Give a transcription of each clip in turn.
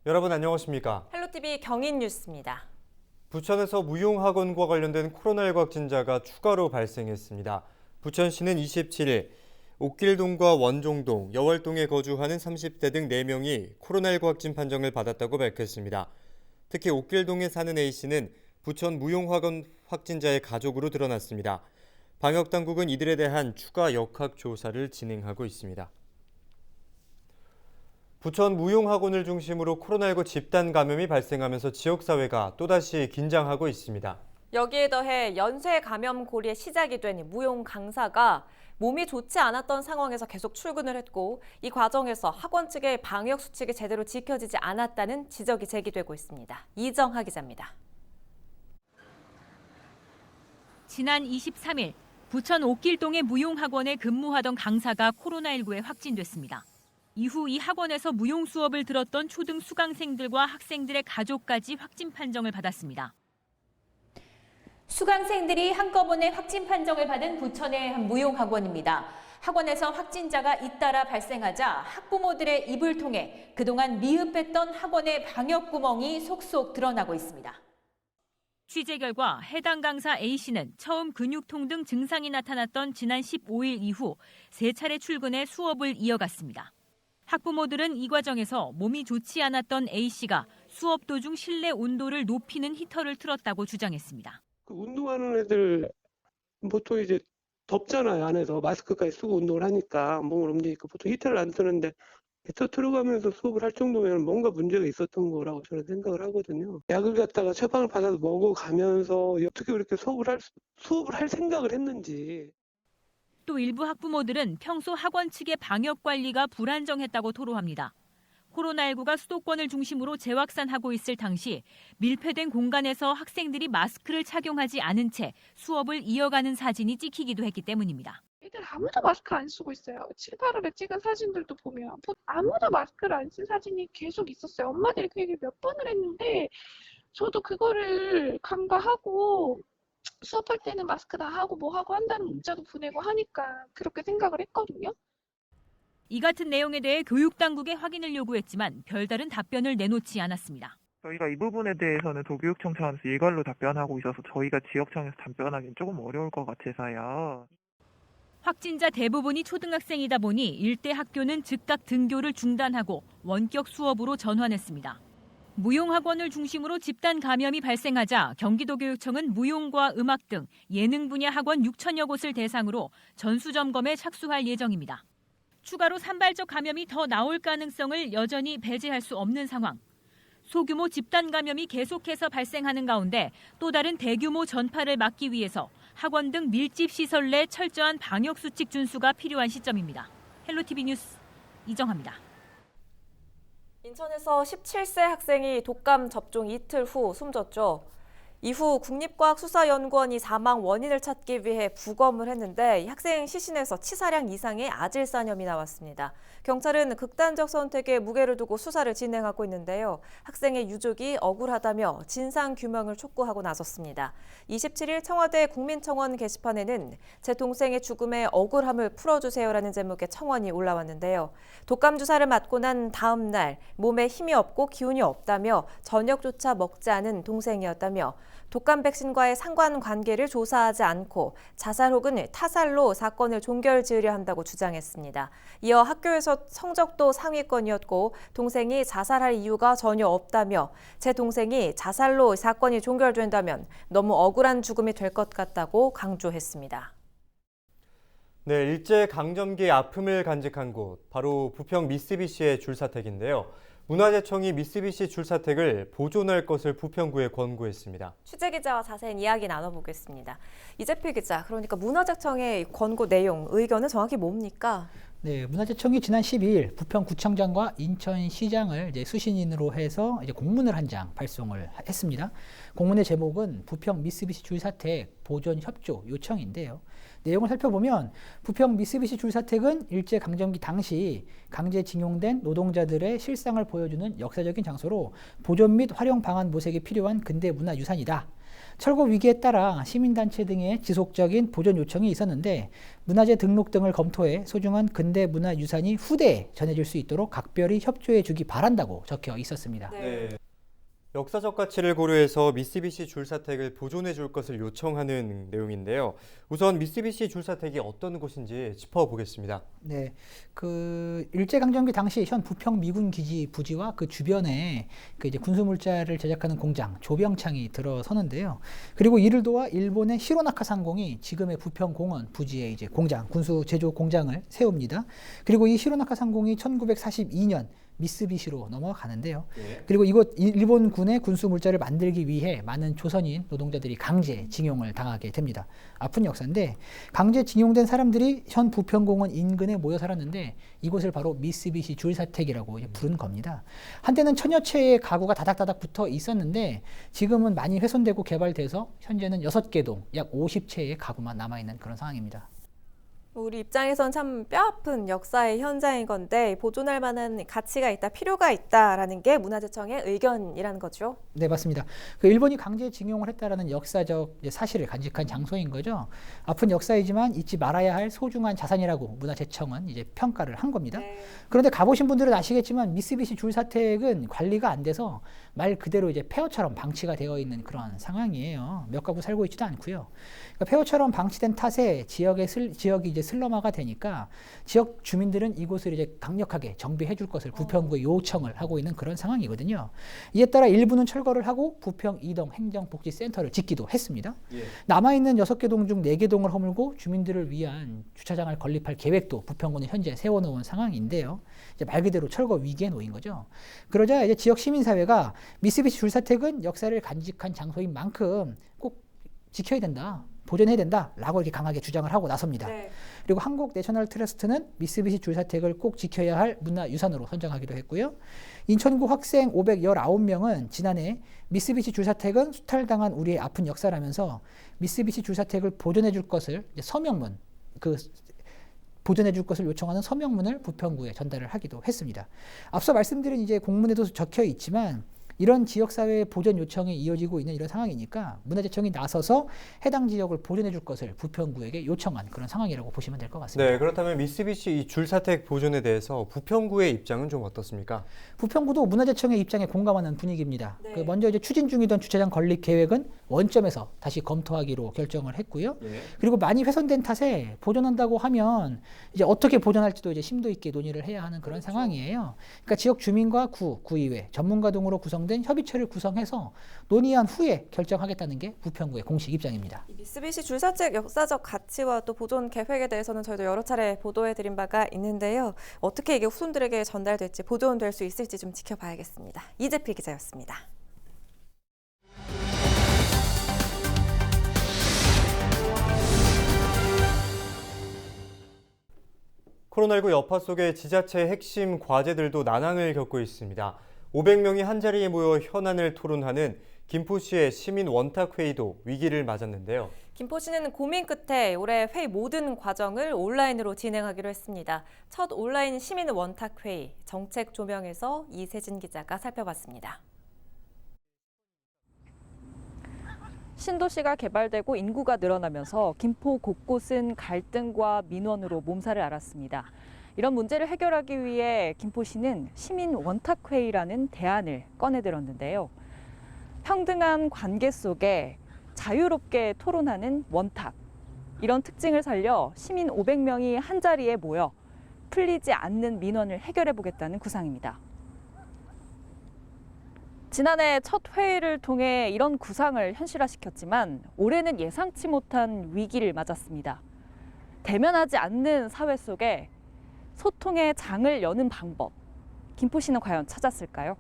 여러분 안녕하십니까? 헬로티비 경인 뉴스입니다. 부천에서 무용학원과 관련된 코로나19 확진자가 추가로 발생했습니다. 부천시는 27일 옥길동과 원종동, 여월동에 거주하는 30대 등 4명이 코로나19 확진 판정을 받았다고 밝혔습니다. 특히 옥길동에 사는 A씨는 부천 무용학원 확진자의 가족으로 드러났습니다. 방역당국은 이들에 대한 추가 역학조사를 진행하고 있습니다. 부천 무용학원을 중심으로 코로나19 집단 감염이 발생하면서 지역사회가 또다시 긴장하고 있습니다. 여기에 더해 연쇄 감염 고리의 시작이 된 무용 강사가 몸이 좋지 않았던 상황에서 계속 출근을 했고 이 과정에서 학원 측의 방역 수칙이 제대로 지켜지지 않았다는 지적이 제기되고 있습니다. 이정하 기자입니다. 지난 23일 부천 옥길동의 무용학원에 근무하던 강사가 코로나19에 확진됐습니다. 이후 이 학원에서 무용 수업을 들었던 초등 수강생들과 학생들의 가족까지 확진 판정을 받았습니다. 수강생들이 한꺼번에 확진 판정을 받은 부천의 한 무용학원입니다. 학원에서 확진자가 잇따라 발생하자 학부모들의 입을 통해 그동안 미흡했던 학원의 방역 구멍이 속속 드러나고 있습니다. 취재 결과 해당 강사 A씨는 처음 근육통 등 증상이 나타났던 지난 15일 이후 3차례 출근해 수업을 이어갔습니다. 학부모들은 이 과정에서 몸이 좋지 않았던 A씨가 수업 도중 실내 온도를 높이는 히터를 틀었다고 주장했습니다. 운동하는 애들 보통 이제 덥잖아요. 안에서 마스크까지 쓰고 운동을 하니까 몸을 움직이니까 보통 히터를 안 트는데 히터 틀어가면서 수업을 할 정도면 뭔가 문제가 있었던 거라고 저는 생각을 하거든요. 약을 갖다가 처방을 받아서 먹어가면서 어떻게 그렇게 수업을 할 생각을 했는지. 또 일부 학부모들은 평소 학원 측의 방역 관리가 불안정했다고 토로합니다. 코로나19가 수도권을 중심으로 재확산하고 있을 당시 밀폐된 공간에서 학생들이 마스크를 착용하지 않은 채 수업을 이어가는 사진이 찍히기도 했기 때문입니다. 애들 아무도 마스크 안 쓰고 있어요. 7, 8월에 찍은 사진들도 보면 아무도 마스크를 안 쓴 사진이 계속 있었어요. 엄마들이 그 얘기를 몇 번을 했는데 저도 그거를 간과하고 수업할 때는 마스크 다 하고 뭐 하고 한다는 문자도 보내고 하니까 그렇게 생각을 했거든요. 이 같은 내용에 대해 교육당국에 확인을 요구했지만 별다른 답변을 내놓지 않았습니다. 저희가 이 부분에 대해서는 도교육청 차원에서 일괄로 답변하고 있어서 저희가 지역청에서 답변하기는 조금 어려울 것 같아서요. 확진자 대부분이 초등학생이다 보니 일대 학교는 즉각 등교를 중단하고 원격 수업으로 전환했습니다. 무용학원을 중심으로 집단 감염이 발생하자 경기도교육청은 무용과 음악 등 예능 분야 학원 6천여 곳을 대상으로 전수점검에 착수할 예정입니다. 추가로 산발적 감염이 더 나올 가능성을 여전히 배제할 수 없는 상황. 소규모 집단 감염이 계속해서 발생하는 가운데 또 다른 대규모 전파를 막기 위해서 학원 등 밀집 시설 내 철저한 방역 수칙 준수가 필요한 시점입니다. 헬로티비 뉴스 이정하입니다. 인천에서 17세 학생이 독감 접종 이틀 후 숨졌죠. 이후 국립과학수사연구원이 사망 원인을 찾기 위해 부검을 했는데 이 학생 시신에서 치사량 이상의 아질산염이 나왔습니다. 경찰은 극단적 선택에 무게를 두고 수사를 진행하고 있는데요. 학생의 유족이 억울하다며 진상규명을 촉구하고 나섰습니다. 27일 청와대 국민청원 게시판에는 제 동생의 죽음에 억울함을 풀어주세요라는 제목의 청원이 올라왔는데요. 독감 주사를 맞고 난 다음 날 몸에 힘이 없고 기운이 없다며 저녁조차 먹지 않은 동생이었다며 독감 백신과의 상관관계를 조사하지 않고 자살 혹은 타살로 사건을 종결지으려 한다고 주장했습니다. 이어 학교에서 성적도 상위권이었고 동생이 자살할 이유가 전혀 없다며 제 동생이 자살로 사건이 종결된다면 너무 억울한 죽음이 될 것 같다고 강조했습니다. 네, 일제강점기의 아픔을 간직한 곳, 바로 부평 미쓰비시의 줄사택인데요. 문화재청이 미쓰비시 줄사택을 보존할 것을 부평구에 권고했습니다. 취재기자와 자세한 이야기 나눠보겠습니다. 이재필 기자, 그러니까 문화재청의 권고 내용, 의견은 정확히 뭡니까? 네, 문화재청이 지난 12일 부평구청장과 인천시장을 수신인으로 해서 공문을 한 장 발송을 했습니다. 공문의 제목은 부평 미쓰비시 줄사택 보존 협조 요청인데요. 내용을 살펴보면 부평 미쓰비시 줄사택은 일제강점기 당시 강제징용된 노동자들의 실상을 보여주는 역사적인 장소로 보존 및 활용 방안 모색이 필요한 근대 문화유산이다. 철거 위기에 따라 시민단체 등의 지속적인 보존 요청이 있었는데 문화재 등록 등을 검토해 소중한 근대 문화유산이 후대에 전해질 수 있도록 각별히 협조해 주기 바란다고 적혀 있었습니다. 네. 역사적 가치를 고려해서 미쓰비시 줄사택을 보존해 줄 것을 요청하는 내용인데요. 우선 미쓰비시 줄사택이 어떤 곳인지 짚어보겠습니다. 네, 그 일제강점기 당시 현 부평 미군 기지 부지와 그 주변에 그 이제 군수물자를 제작하는 공장 조병창이 들어서는데요. 그리고 이를 도와 일본의 시로나카 상공이 지금의 부평 공원 부지에 이제 공장 군수 제조 공장을 세웁니다. 그리고 이 시로나카 상공이 1942년 미쓰비시로 넘어가는데요. 그리고 이곳 일본군의 군수 물자를 만들기 위해 많은 조선인 노동자들이 강제 징용을 당하게 됩니다. 아픈 역사인데 강제 징용된 사람들이 현 부평공원 인근에 모여 살았는데 이곳을 바로 미쓰비시 줄사택이라고 부른 겁니다. 한때는 천여 채의 가구가 다닥다닥 붙어 있었는데 지금은 많이 훼손되고 개발돼서 현재는 6개 동 약 50채의 가구만 남아있는 그런 상황입니다. 우리 입장에선 참 뼈아픈 역사의 현장인 건데 보존할 만한 가치가 있다, 필요가 있다라는 게 문화재청의 의견이라는 거죠. 네, 맞습니다. 그 일본이 강제징용을 했다라는 역사적 사실을 간직한 장소인 거죠. 아픈 역사이지만 잊지 말아야 할 소중한 자산이라고 문화재청은 이제 평가를 한 겁니다. 그런데 가보신 분들은 아시겠지만 미쓰비시 줄사택은 관리가 안 돼서 말 그대로 이제 폐허처럼 방치가 되어 있는 그런 상황이에요. 몇 가구 살고 있지도 않고요. 그러니까 폐허처럼 방치된 탓에 지역이 이제 슬럼화가 되니까 지역 주민들은 이곳을 이제 강력하게 정비해 줄 것을 부평구에 요청을 하고 있는 그런 상황이거든요. 이에 따라 일부는 철거를 하고 부평 2동 행정복지센터를 짓기도 했습니다. 남아있는 6개 동 중 4개 동을 허물고 주민들을 위한 주차장을 건립할 계획도 부평구는 현재 세워놓은 상황인데요. 이제 말 그대로 철거 위기에 놓인 거죠. 그러자 이제 지역 시민사회가 미쓰비시 줄사택은 역사를 간직한 장소인 만큼 꼭 지켜야 된다. 보존해야 된다라고 이렇게 강하게 주장을 하고 나섭니다. 그리고 한국 내셔널 트러스트는 미쓰비시 줄사택을 꼭 지켜야 할 문화유산으로 선정하기도 했고요. 인천구 학생 519명은 지난해 미쓰비시 줄사택은 수탈당한 우리의 아픈 역사라면서 미쓰비시 줄사택을 보존해 줄 것을 이제 서명문, 보존해 줄 것을 요청하는 서명문을 부평구에 전달을 하기도 했습니다. 앞서 말씀드린 이제 공문에도 적혀 있지만 이런 지역사회의 보존 요청이 이어지고 있는 이런 상황이니까 문화재청이 나서서 해당 지역을 보존해 줄 것을 부평구에게 요청한 그런 상황이라고 보시면 될 것 같습니다. 네, 그렇다면 미쓰비시 이 줄사택 보존에 대해서 부평구의 입장은 좀 어떻습니까? 부평구도 문화재청의 입장에 공감하는 분위기입니다. 먼저 이제 추진 중이던 주차장 건립 계획은 원점에서 다시 검토하기로 결정을 했고요. 그리고 많이 훼손된 탓에 보존한다고 하면 이제 어떻게 보존할지도 이제 심도 있게 논의를 해야 하는 그런 상황이에요. 그러니까 지역 주민과 구의회, 전문가 등으로 구성된 협의체를 구성해서 논의한 후에 결정하겠다는 게 부평구의 공식 입장입니다. 이 미쓰비시 줄사택 역사적 가치와 또 보존 계획에 대해서는 저희도 여러 차례 보도해드린 바가 있는데요. 어떻게 이게 후손들에게 전달될지 보존될 수 있을지 좀 지켜봐야겠습니다. 이재필 기자였습니다. 코로나19 여파 속에 지자체의 핵심 과제들도 난항을 겪고 있습니다. 500명이 한자리에 모여 현안을 토론하는 김포시의 시민 원탁회의도 위기를 맞았는데요. 김포시는 고민 끝에 올해 회의 모든 과정을 온라인으로 진행하기로 했습니다. 첫 온라인 시민 원탁회의, 정책 조명에서 이세진 기자가 살펴봤습니다. 신도시가 개발되고 인구가 늘어나면서 김포 곳곳은 갈등과 민원으로 몸살을 앓았습니다. 이런 문제를 해결하기 위해 김포시는 시민 원탁회의라는 대안을 꺼내들었는데요. 평등한 관계 속에 자유롭게 토론하는 원탁. 이런 특징을 살려 시민 500명이 한자리에 모여 풀리지 않는 민원을 해결해 보겠다는 구상입니다. 지난해 첫 회의를 통해 이런 구상을 현실화시켰지만 올해는 예상치 못한 위기를 맞았습니다. 대면하지 않는 사회 속에 소통의 장을 여는 방법, 김포시는 과연 찾았을까요?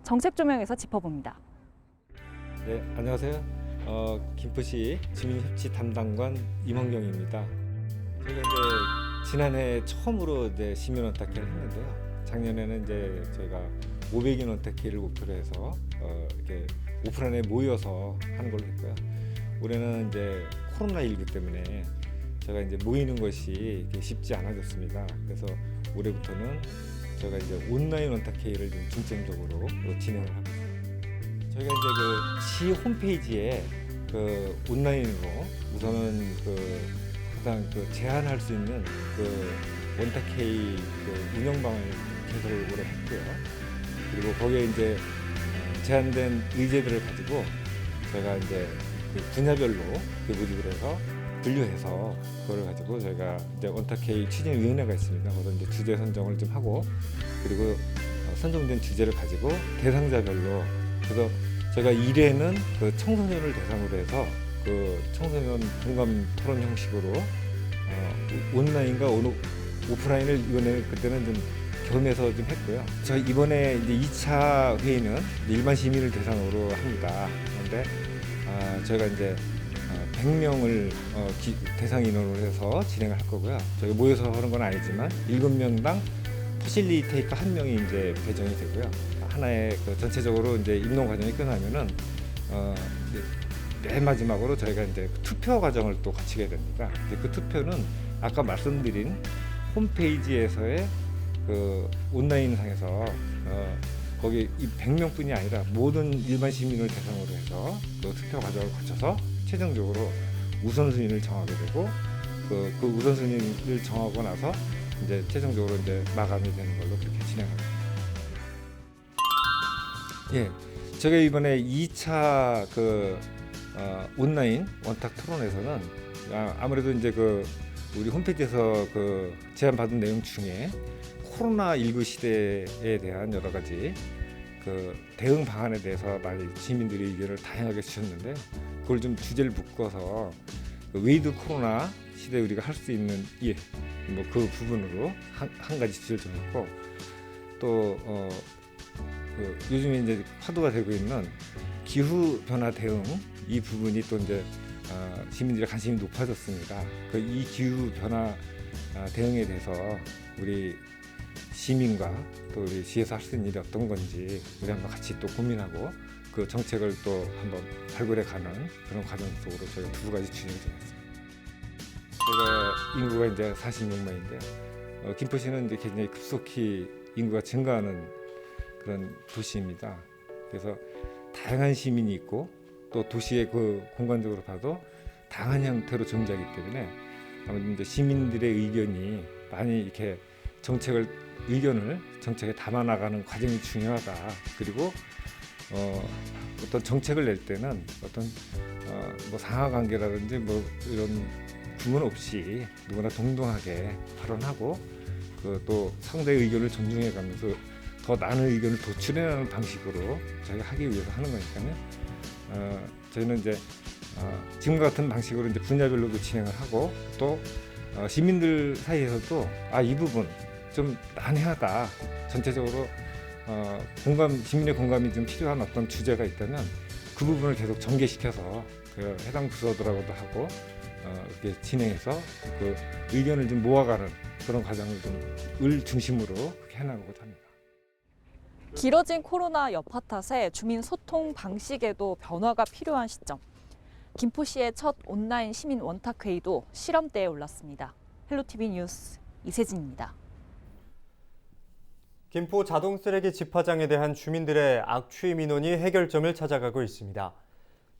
정책 조명에서 짚어봅니다. 네, 안녕하세요. 김포시 주민협치 담당관 임원경입니다. 저희가 이제 지난해 처음으로 이제 시민원탁회를 했는데요. 작년에는 이제 저희가 500인 원탁회를 목표로 해서 이렇게 오프라인에 모여서 하는 걸로 했고요. 올해는 이제 코로나19 때문에 제가 이제 모이는 것이 이렇게 쉽지 않아졌습니다. 그래서 올해부터는 저희가 이제 온라인 원탁회의를 좀 중점적으로 진행을 하고 있습니다. 저희가 이제 그 시 홈페이지에 그 온라인으로 우선은 그 가장 그 제한할 수 있는 그 원탁회의 그 운영방을 개설을 올해 했고요. 그리고 거기에 이제 제한된 의제들을 가지고 저희가 이제 그 분야별로 그 모집을 해서 분류해서 그걸 가지고 저희가 이제 원탁회의 추진위원회가 있습니다. 거기서 이제 주제 선정을 좀 하고 그리고 선정된 주제를 가지고 대상자별로 그래서 제가 1회는 그 청소년을 대상으로 해서 그 청소년 공감 토론 형식으로 온라인과 오프라인을 이번에 그때는 좀 겸해서 좀 했고요. 저희 이번에 이제 2차 회의는 일반 시민을 대상으로 합니다. 그런데 저희가 이제 100명을 대상 인원으로 해서 진행을 할 거고요. 저희 모여서 하는 건 아니지만 7명당 퍼실리테이터 1명이 이제 배정이 되고요. 하나의 그 전체적으로 이제 입론 과정이 끝나면은 이제 맨 마지막으로 저희가 이제 투표 과정을 또 거치게 됩니다. 그 투표는 아까 말씀드린 홈페이지에서의 그 온라인상에서 거기 이 100명뿐이 아니라 모든 일반 시민을 대상으로 해서 그 투표 과정을 거쳐서 최종적으로 우선순위를 정하게 되고 그 우선순위를 정하고 나서 이제 최종적으로 이제 마감이 되는 걸로 그렇게 진행합니다. 예, 제가 이번에 2차 그 온라인 원탁 토론에서는 아무래도 이제 그 우리 홈페이지에서 그 제안받은 내용 중에 코로나19 시대에 대한 여러 가지 그 대응 방안에 대해서 많이 시민들이 의견을 다양하게 주셨는데 그걸 좀 주제를 묶어서 그 웨이드 코로나 시대에 우리가 할 수 있는 뭐 그 부분으로 한 가지 주제를 정했고 또 그 요즘에 이제 화두가 되고 있는 기후 변화 대응 이 부분이 또 이제 시민들의 관심이 높아졌습니다. 그 이 기후 변화 대응에 대해서 우리 시민과 또 우리 시에서 할 수 있는 일이 어떤 건지 우리 한번 같이 또 고민하고 그 정책을 또 한번 발굴해가는 그런 과정 속으로 저희가 2가지 진행을 정했습니다. 저희가 인구가 이제 46만인데요. 김포시는 이제 굉장히 급속히 인구가 증가하는 그런 도시입니다. 그래서 다양한 시민이 있고 또 도시의 그 공간적으로 봐도 다양한 형태로 존재하기 때문에 아무래도 이제 시민들의 의견이 많이 이렇게 의견을 정책에 담아나가는 과정이 중요하다. 그리고 어떤 정책을 낼 때는 어떤 뭐 상하관계라든지 뭐 이런 구분 없이 누구나 동등하게 발언하고 그 또 상대의 의견을 존중해가면서 더 많은 의견을 도출해내는 방식으로 저희가 하기 위해서 하는 거니까요. 저희는 이제 지금 같은 방식으로 이제 분야별로도 진행을 하고 또 시민들 사이에서도 이 부분 좀 난해하다. 전체적으로 시민의 공감이 좀 필요한 어떤 주제가 있다면 그 부분을 계속 전개시켜서 그 해당 부서들하고도 하고 이렇게 진행해서 그 의견을 좀 모아가는 그런 과정을 좀 을 중심으로 그렇게 해나가고자 합니다. 길어진 코로나 여파 탓에 주민 소통 방식에도 변화가 필요한 시점. 김포시의 첫 온라인 시민 원탁회의도 실험대에 올랐습니다. 헬로티비 뉴스 이세진입니다. 김포 자동쓰레기 집화장에 대한 주민들의 악취 민원이 해결점을 찾아가고 있습니다.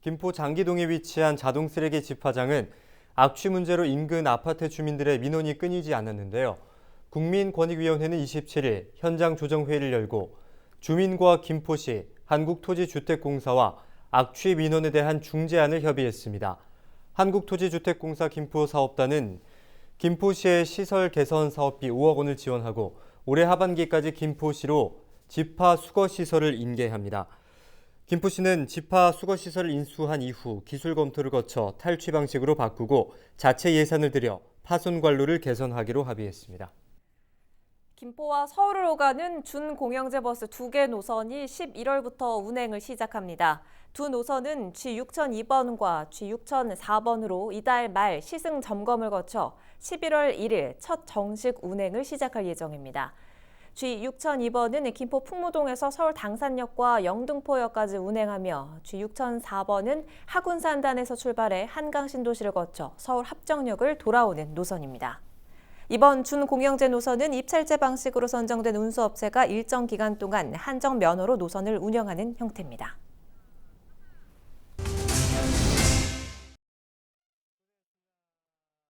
김포 장기동에 위치한 자동쓰레기 집화장은 악취 문제로 인근 아파트 주민들의 민원이 끊이지 않았는데요. 국민권익위원회는 27일 현장 조정회의를 열고 주민과 김포시, 한국토지주택공사와 악취 민원에 대한 중재안을 협의했습니다. 한국토지주택공사 김포사업단은 김포시의 시설 개선 사업비 5억 원을 지원하고 올해 하반기까지 김포시로 집화 수거시설을 인계합니다. 김포시는 집화 수거시설을 인수한 이후 기술 검토를 거쳐 탈취 방식으로 바꾸고 자체 예산을 들여 파손 관로를 개선하기로 합의했습니다. 김포와 서울을 오가는 준공영제 버스 2개 노선이 11월부터 운행을 시작합니다. 두 노선은 G6002번과 G6004번으로 이달 말 시승 점검을 거쳐 11월 1일 첫 정식 운행을 시작할 예정입니다. G6002번은 김포 풍무동에서 서울 당산역과 영등포역까지 운행하며 G6004번은 하군산단에서 출발해 한강신도시를 거쳐 서울 합정역을 돌아오는 노선입니다. 이번 준공영제 노선은 입찰제 방식으로 선정된 운수업체가 일정 기간 동안 한정 면허로 노선을 운영하는 형태입니다.